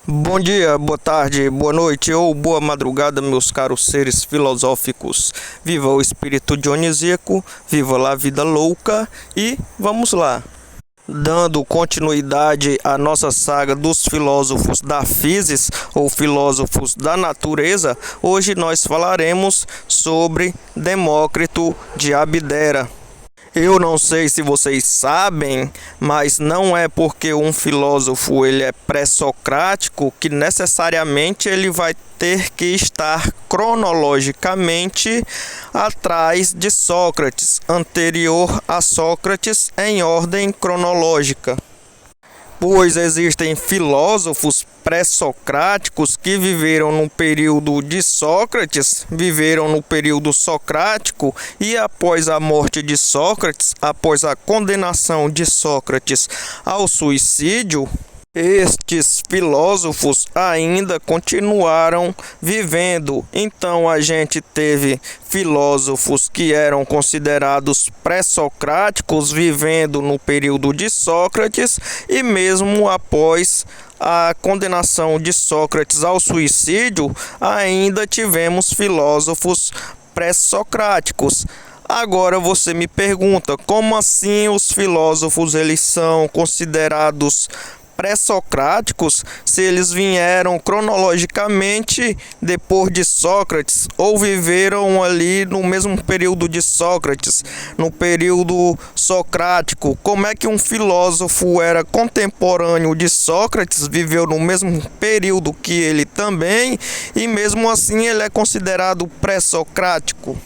Bom dia, boa tarde, boa noite ou boa madrugada, meus caros seres filosóficos. Viva o espírito dionisíaco, viva a vida louca e vamos lá. Dando continuidade à nossa saga dos filósofos da physis ou filósofos da natureza, hoje nós falaremos sobre Demócrito de Abdera. Eu não sei se vocês sabem, mas não é porque um filósofo ele é pré-socrático que necessariamente ele vai ter que estar cronologicamente atrás de Sócrates, anterior a Sócrates em ordem cronológica. Pois existem filósofos pré-socráticos que viveram no período de Sócrates, viveram no período socrático e após a morte de Sócrates, após a condenação de Sócrates ao suicídio, estes filósofos ainda continuaram vivendo. Então a gente teve filósofos que eram considerados pré-socráticos vivendo no período de Sócrates e mesmo após a condenação de Sócrates ao suicídio, ainda tivemos filósofos pré-socráticos. Agora você me pergunta, como assim os filósofos eles são considerados pré-socráticos se eles vieram cronologicamente depois de Sócrates ou viveram ali no mesmo período de Sócrates, no período socrático? Como é que um filósofo era contemporâneo de Sócrates, viveu no mesmo período que ele também e mesmo assim ele é considerado pré-socrático?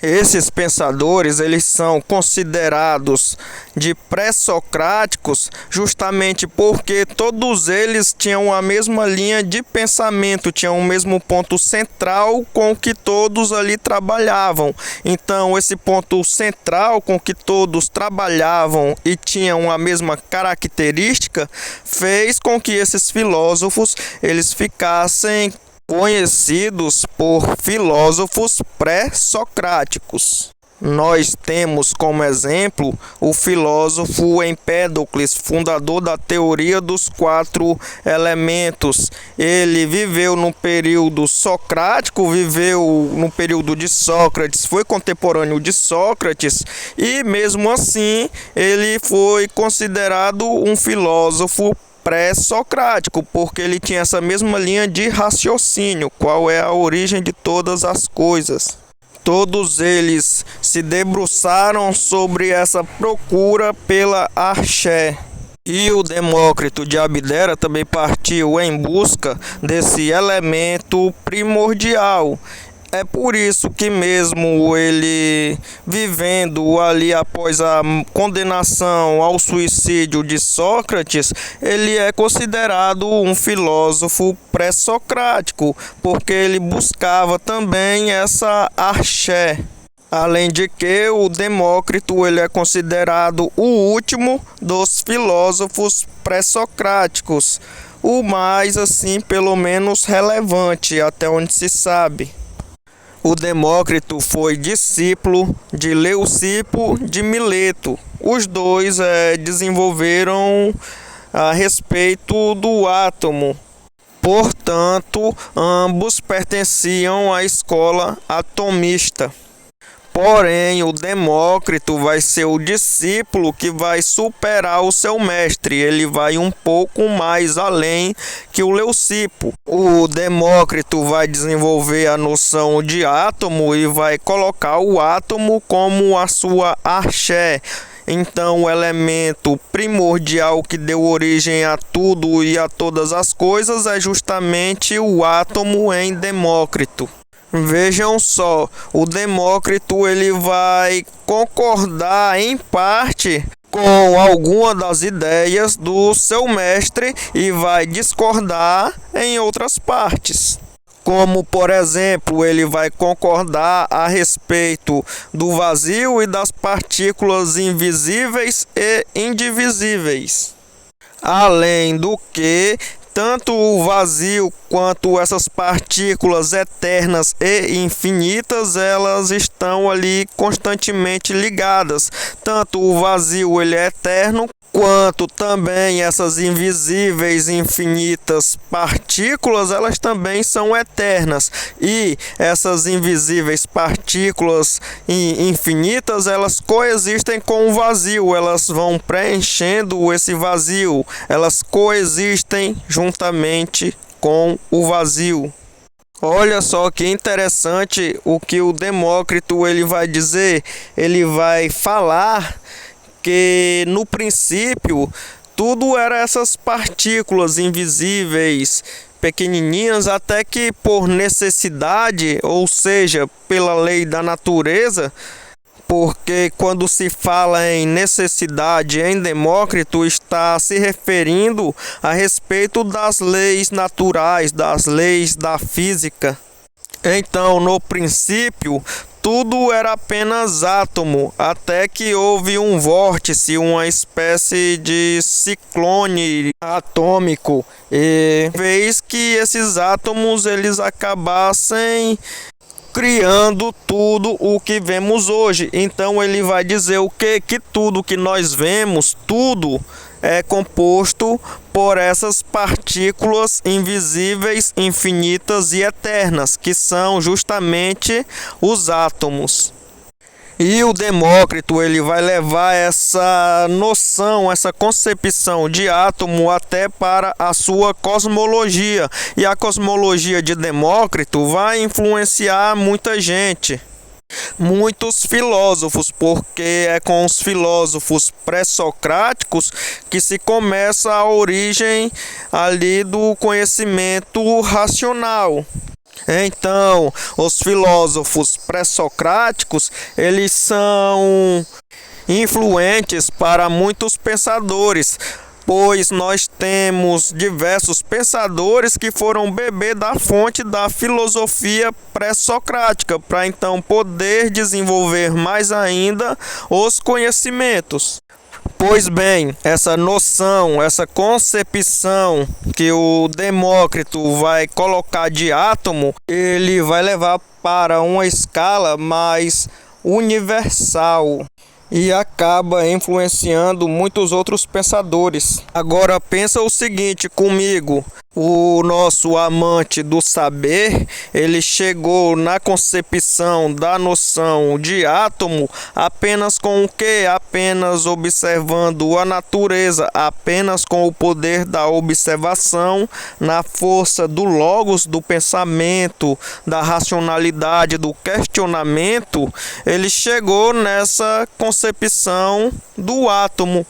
Esses pensadores, eles são considerados de pré-socráticos justamente porque todos eles tinham a mesma linha de pensamento, tinham o mesmo ponto central com que todos ali trabalhavam. Então, esse ponto central com que todos trabalhavam e tinham a mesma característica fez com que esses filósofos eles ficassem conhecidos por filósofos pré-socráticos. Nós temos como exemplo o filósofo Empédocles, fundador da teoria dos 4 elementos. Ele viveu no período socrático, viveu no período de Sócrates, foi contemporâneo de Sócrates e mesmo assim ele foi considerado um filósofo pré-socrático, porque ele tinha essa mesma linha de raciocínio, qual é a origem de todas as coisas. Todos eles se debruçaram sobre essa procura pela arché. E o Demócrito de Abdera também partiu em busca desse elemento primordial. É por isso que mesmo ele vivendo ali após a condenação ao suicídio de Sócrates, ele é considerado um filósofo pré-socrático, porque ele buscava também essa arché. Além de que o Demócrito ele é considerado o último dos filósofos pré-socráticos, o mais assim, pelo menos relevante até onde se sabe. O Demócrito foi discípulo de Leucipo de Mileto. Os dois desenvolveram a respeito do átomo. Portanto, ambos pertenciam à escola atomista. Porém, o Demócrito vai ser o discípulo que vai superar o seu mestre. Ele vai um pouco mais além que o Leucipo. O Demócrito vai desenvolver a noção de átomo e vai colocar o átomo como a sua arché. Então, o elemento primordial que deu origem a tudo e a todas as coisas é justamente o átomo em Demócrito. Vejam só, o Demócrito ele vai concordar em parte com alguma das ideias do seu mestre e vai discordar em outras partes. Como, por exemplo, ele vai concordar a respeito do vazio e das partículas invisíveis e indivisíveis. Além do que, tanto o vazio quanto essas partículas eternas e infinitas, elas estão ali constantemente ligadas. Tanto o vazio ele é eterno, quanto também essas invisíveis infinitas partículas, elas também são eternas. E essas invisíveis partículas infinitas, elas coexistem com o vazio, elas vão preenchendo esse vazio, elas coexistem juntamente com o vazio. Olha só que interessante o que o Demócrito ele vai dizer. Ele vai falar que no princípio tudo era essas partículas invisíveis, pequenininhas, até que por necessidade, ou seja, pela lei da natureza, porque quando se fala em necessidade em Demócrito, está se referindo a respeito das leis naturais, das leis da física. Então, no princípio, tudo era apenas átomo, até que houve um vórtice, uma espécie de ciclone atômico, e fez que esses átomos eles acabassem criando tudo o que vemos hoje. Então ele vai dizer o quê? Que tudo que nós vemos, tudo é composto por essas partículas invisíveis, infinitas e eternas, que são justamente os átomos. E o Demócrito ele vai levar essa noção, essa concepção de átomo até para a sua cosmologia. E a cosmologia de Demócrito vai influenciar muita gente. Muitos filósofos, porque é com os filósofos pré-socráticos que se começa a origem ali do conhecimento racional. Então, os filósofos pré-socráticos, eles são influentes para muitos pensadores, pois nós temos diversos pensadores que foram beber da fonte da filosofia pré-socrática, para então poder desenvolver mais ainda os conhecimentos. Pois bem, essa noção, essa concepção que o Demócrito vai colocar de átomo, ele vai levar para uma escala mais universal e acaba influenciando muitos outros pensadores. Agora pensa o seguinte comigo: o nosso amante do saber, ele chegou na concepção da noção de átomo apenas com o quê? Apenas observando a natureza, apenas com o poder da observação, na força do logos, do pensamento, da racionalidade, do questionamento, ele chegou nessa concepção do átomo.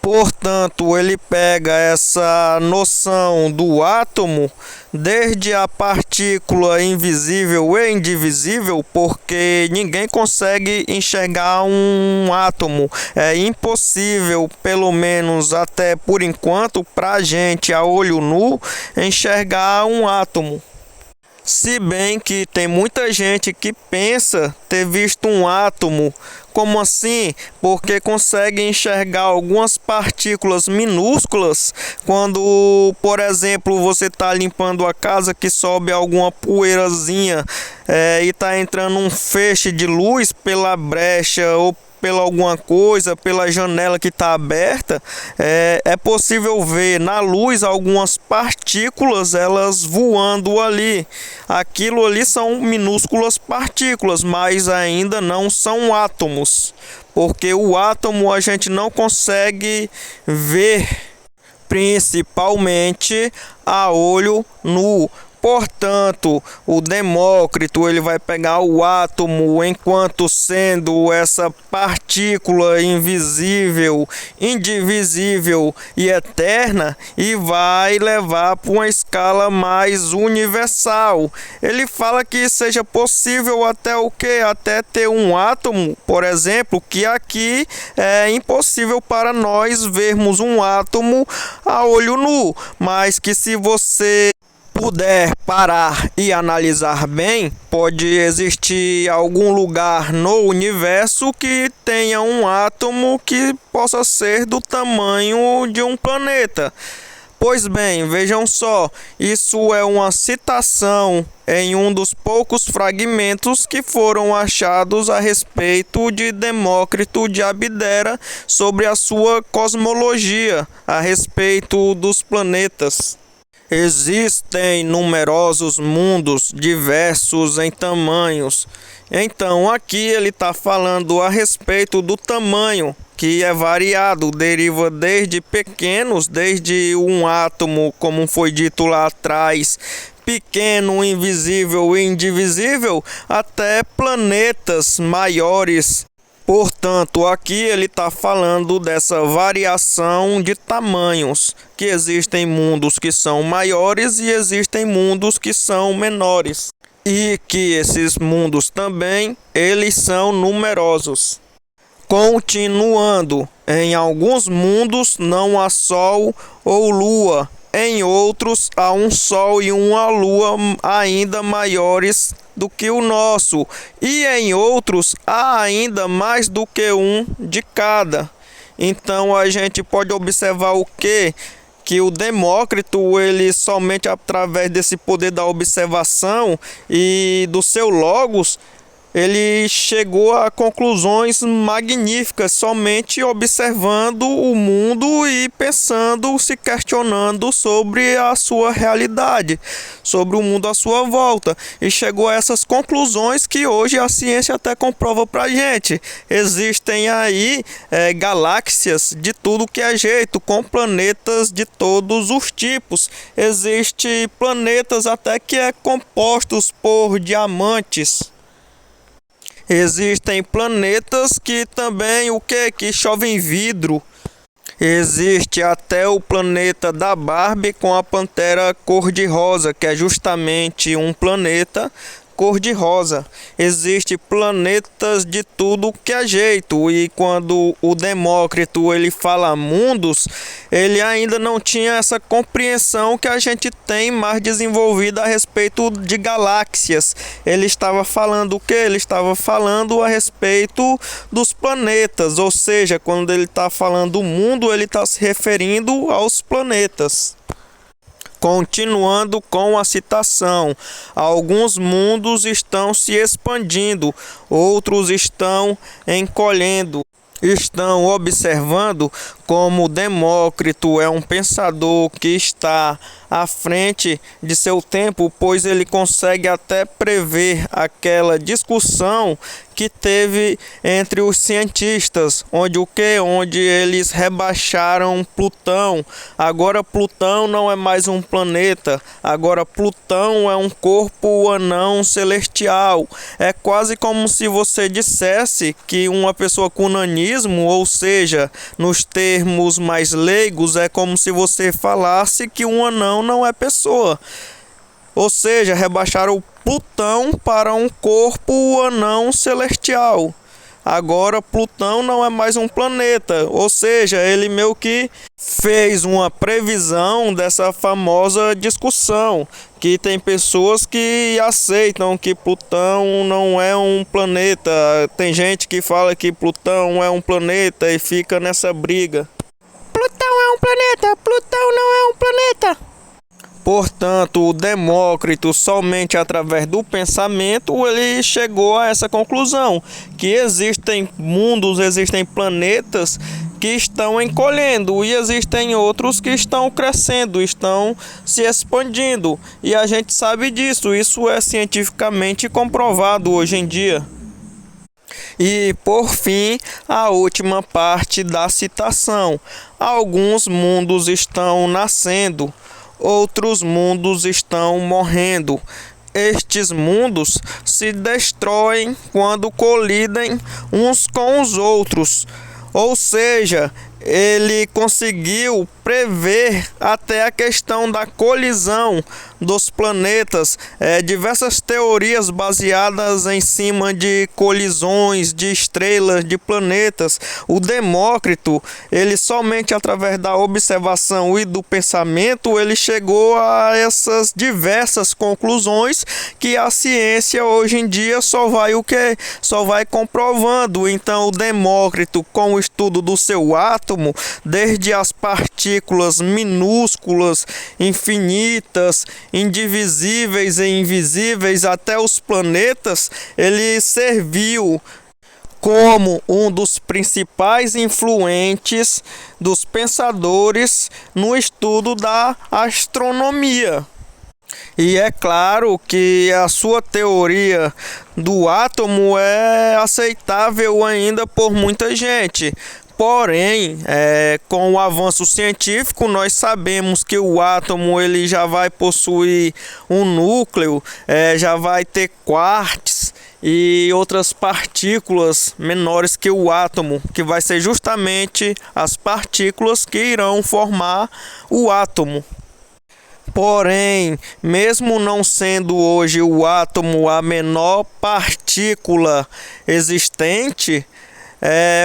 Portanto, ele pega essa noção do átomo desde a partícula invisível e indivisível, porque ninguém consegue enxergar um átomo. É impossível, pelo menos até por enquanto, para a gente a olho nu enxergar um átomo. Se bem que tem muita gente que pensa ter visto um átomo. Como assim? Porque consegue enxergar algumas partículas minúsculas quando, por exemplo, você está limpando a casa, que sobe alguma poeirazinha e está entrando um feixe de luz pela brecha ou pela alguma coisa, pela janela que está aberta, é possível ver na luz algumas partículas elas voando ali. Aquilo ali são minúsculas partículas, mas ainda não são átomos, porque o átomo a gente não consegue ver, principalmente a olho nu. Portanto, o Demócrito ele vai pegar o átomo enquanto sendo essa partícula invisível, indivisível e eterna e vai levar para uma escala mais universal. Ele fala que seja possível até o quê? Até ter um átomo, por exemplo, que aqui é impossível para nós vermos um átomo a olho nu, mas que se você puder parar e analisar bem, pode existir algum lugar no universo que tenha um átomo que possa ser do tamanho de um planeta. Pois bem, vejam só, isso é uma citação em um dos poucos fragmentos que foram achados a respeito de Demócrito de Abdera sobre a sua cosmologia, a respeito dos planetas. Existem numerosos mundos, diversos em tamanhos. Então, aqui ele está falando a respeito do tamanho, que é variado, deriva desde pequenos, desde um átomo, como foi dito lá atrás, pequeno, invisível e indivisível, até planetas maiores. Portanto, aqui ele está falando dessa variação de tamanhos, que existem mundos que são maiores e existem mundos que são menores. E que esses mundos também, eles são numerosos. Continuando, em alguns mundos não há sol ou lua, em outros há um sol e uma lua ainda maiores do que o nosso, e em outros há ainda mais do que um de cada. Então a gente pode observar o quê? Que o Demócrito, ele somente através desse poder da observação e do seu logos, ele chegou a conclusões magníficas somente observando o mundo e pensando, se questionando sobre a sua realidade, sobre o mundo à sua volta. E chegou a essas conclusões que hoje a ciência até comprova pra gente. Existem aí galáxias de tudo que é jeito, com planetas de todos os tipos. Existem planetas até que é compostos por diamantes. Existem planetas que também que chovem vidro. Existe até o planeta da Barbie com a pantera cor-de-rosa, que é justamente um planeta cor-de-rosa. Existem planetas de tudo que é jeito, e quando o Demócrito ele fala mundos, ele ainda não tinha essa compreensão que a gente tem mais desenvolvida a respeito de galáxias. Ele estava falando o que? Ele estava falando a respeito dos planetas, ou seja, quando ele está falando mundo, ele está se referindo aos planetas. Continuando com a citação, alguns mundos estão se expandindo, outros estão encolhendo. Estão observando como Demócrito é um pensador que está à frente de seu tempo, pois ele consegue até prever aquela discussão que teve entre os cientistas, onde eles rebaixaram Plutão. Agora Plutão não é mais um planeta, agora Plutão é um corpo anão celestial. É quase como se você dissesse que uma pessoa com nanismo, ou seja, nos termos mais leigos, é como se você falasse que um anão não é pessoa. Ou seja, rebaixaram Plutão para um corpo anão celestial. Agora Plutão não é mais um planeta, ou seja, ele meio que fez uma previsão dessa famosa discussão, que tem pessoas que aceitam que Plutão não é um planeta, tem gente que fala que Plutão é um planeta e fica nessa briga. Plutão é um planeta, Plutão não é um planeta. Portanto, o Demócrito, somente através do pensamento, ele chegou a essa conclusão, que existem mundos, existem planetas que estão encolhendo e existem outros que estão crescendo, estão se expandindo. E a gente sabe disso, isso é cientificamente comprovado hoje em dia. E, por fim, a última parte da citação. Alguns mundos estão nascendo, outros mundos estão morrendo. Estes mundos se destroem quando colidem uns com os outros. Ou seja, ele conseguiu prever até a questão da colisão dos planetas, diversas teorias baseadas em cima de colisões de estrelas, de planetas. O Demócrito, ele somente através da observação e do pensamento, ele chegou a essas diversas conclusões que a ciência hoje em dia só vai comprovando. Então o Demócrito, com o estudo do seu átomo, desde as partículas partículas minúsculas, infinitas, indivisíveis e invisíveis até os planetas, ele serviu como um dos principais influentes dos pensadores no estudo da astronomia. E é claro que a sua teoria do átomo é aceitável ainda por muita gente. Porém, com o avanço científico, nós sabemos que o átomo ele já vai possuir um núcleo, já vai ter quarks e outras partículas menores que o átomo, que vai ser justamente as partículas que irão formar o átomo. Porém, mesmo não sendo hoje o átomo a menor partícula existente,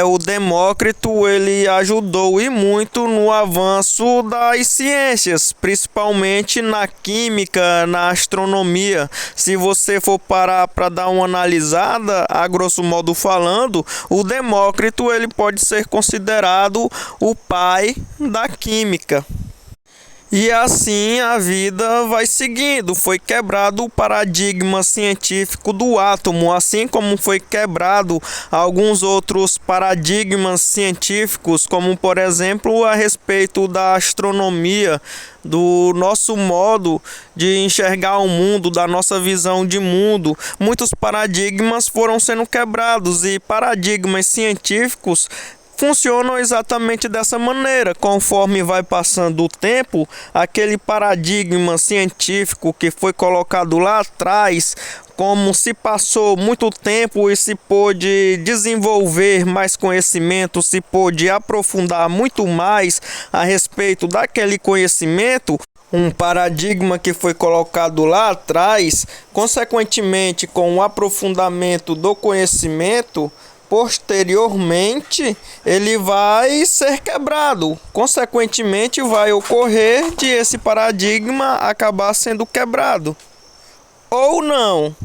o Demócrito ele ajudou e muito no avanço das ciências, principalmente na química, na astronomia. Se você for parar para dar uma analisada, a grosso modo falando, o Demócrito ele pode ser considerado o pai da química. E assim a vida vai seguindo. Foi quebrado o paradigma científico do átomo, assim como foi quebrado alguns outros paradigmas científicos, como por exemplo a respeito da astronomia, do nosso modo de enxergar o mundo, da nossa visão de mundo. Muitos paradigmas foram sendo quebrados e paradigmas científicos funcionam exatamente dessa maneira. Conforme vai passando o tempo, aquele paradigma científico que foi colocado lá atrás, como se passou muito tempo e se pôde desenvolver mais conhecimento, se pôde aprofundar muito mais a respeito daquele conhecimento, um paradigma que foi colocado lá atrás, consequentemente com o aprofundamento do conhecimento, posteriormente ele vai ser quebrado. Consequentemente vai ocorrer de esse paradigma acabar sendo quebrado. Ou não.